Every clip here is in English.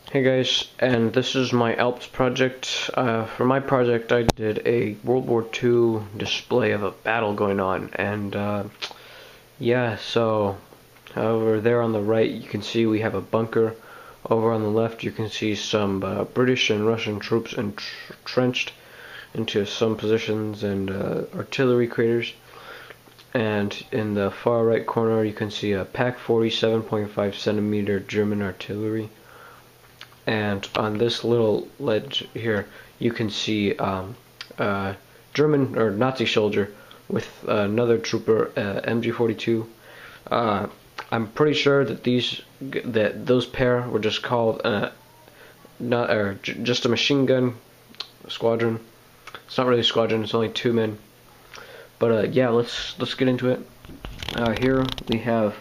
Hey guys, and this is my ALPS project. For my project I did a World War II display of a battle going on, and yeah, so over there on the right you can see we have a bunker. Over on the left you can see some British and Russian troops entrenched into some positions and artillery craters. And in the far right corner you can see a PaK 47.5 centimeter German artillery. And on this little ledge here, you can see a German or Nazi soldier with another trooper, MG42. I'm pretty sure that those pair were just called just a machine gun squadron. It's not really a squadron; it's only two men. But yeah, let's get into it. Here we have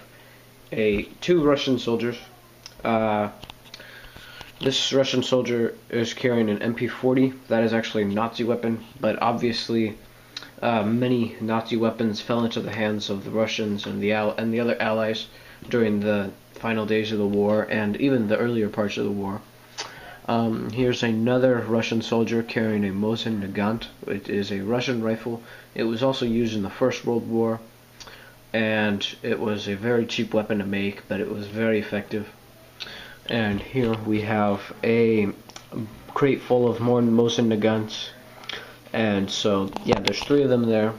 two Russian soldiers. This Russian soldier is carrying an MP40. That is actually a Nazi weapon, but obviously many Nazi weapons fell into the hands of the Russians and the other allies during the final days of the war and even the earlier parts of the war. Here's another Russian soldier carrying a Mosin Nagant. It is a Russian rifle. It was also used in the First World War, and it was a very cheap weapon to make, but it was very effective. And here we have a crate full of more Mosin Nagants, and so yeah, there's three of them there.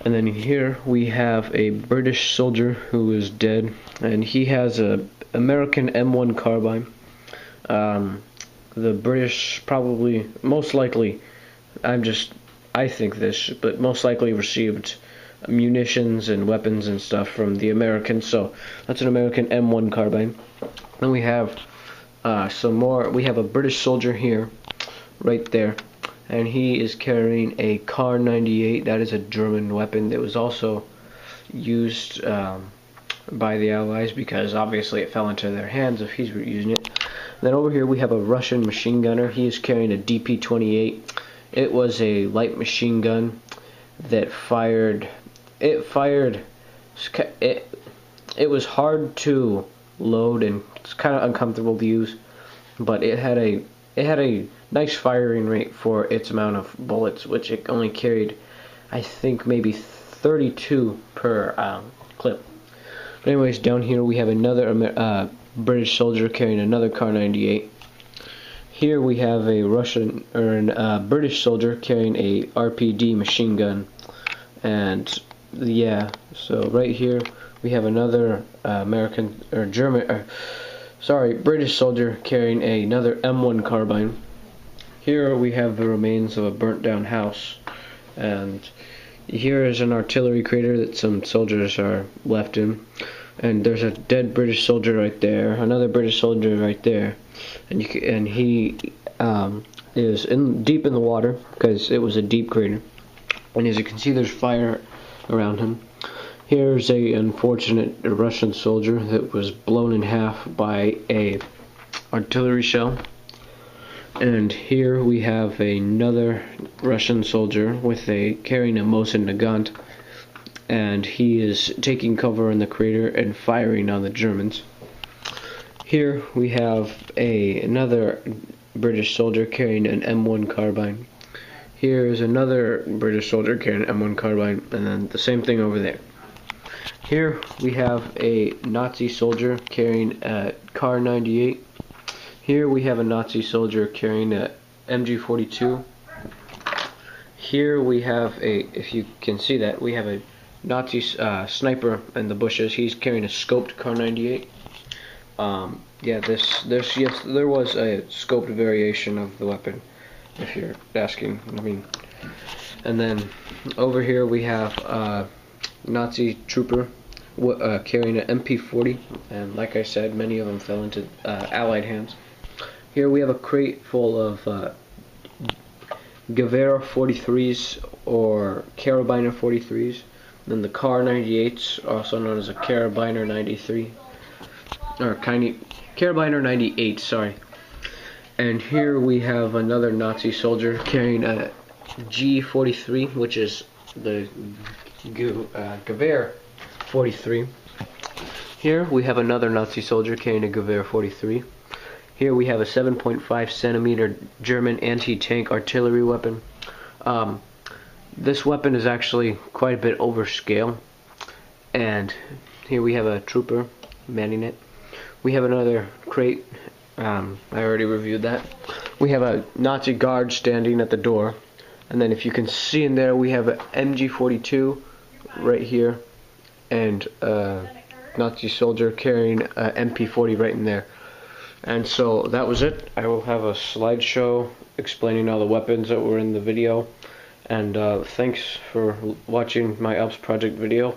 And then here we have a British soldier who is dead, and he has a American M1 carbine. The British probably, most likely, I think this, but most likely received munitions and weapons and stuff from the Americans, so that's an American M1 carbine. Then we have some more. We have a British soldier here, right there, and he is carrying a Kar 98. That is a German weapon that was also used by the Allies because obviously it fell into their hands if he's using it. Then over here we have a Russian machine gunner. He is carrying a DP-28. It was a light machine gun that fired. It was hard to load and it's kind of uncomfortable to use, but it had a nice firing rate for its amount of bullets, which it only carried, I think, maybe 32 per clip. But anyways, down here we have another British soldier carrying another Kar 98. Here we have a British soldier carrying a RPD machine gun, and yeah, so right here we have another British soldier carrying another M1 carbine. Here we have the remains of a burnt down house, and here is an artillery crater that some soldiers are left in, and there's a dead British soldier right there, another British soldier right there, and he is deep in the water because it was a deep crater, and as you can see there's fire around him. Here's a unfortunate Russian soldier that was blown in half by a artillery shell. And here we have another Russian soldier carrying a Mosin Nagant, and he is taking cover in the crater and firing on the Germans. Here we have another British soldier carrying an M1 carbine. Here is another British soldier carrying an M1 carbine, and then the same thing over there. Here we have a Nazi soldier carrying a Kar 98. Here we have a Nazi soldier carrying a MG42. Here we have if you can see that, we have a Nazi sniper in the bushes. He's carrying a scoped Kar 98. Yeah, yes, there was a scoped variation of the weapon, if you're asking. I mean, and then over here we have Nazi trooper carrying an MP40, and like I said, many of them fell into Allied hands. Here we have a crate full of Gewehr 43s or Karabiner 43s, then the Kar 98s, also known as a Karabiner 93, or Karabiner 98, sorry. And here we have another Nazi soldier carrying a G43, which is the Gewehr 43. Here we have another Nazi soldier carrying a Gewehr 43. Here we have a 7.5 centimeter German anti-tank artillery weapon. This weapon is actually quite a bit over scale. And here we have a trooper manning it. We have another crate. I already reviewed that. We have a Nazi guard standing at the door. And then if you can see in there, we have an MG42 right here. And a Nazi soldier carrying an MP40 right in there. And so that was it. I will have a slideshow explaining all the weapons that were in the video. And thanks for watching my ALPS project video.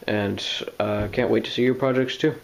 And can't wait to see your projects too.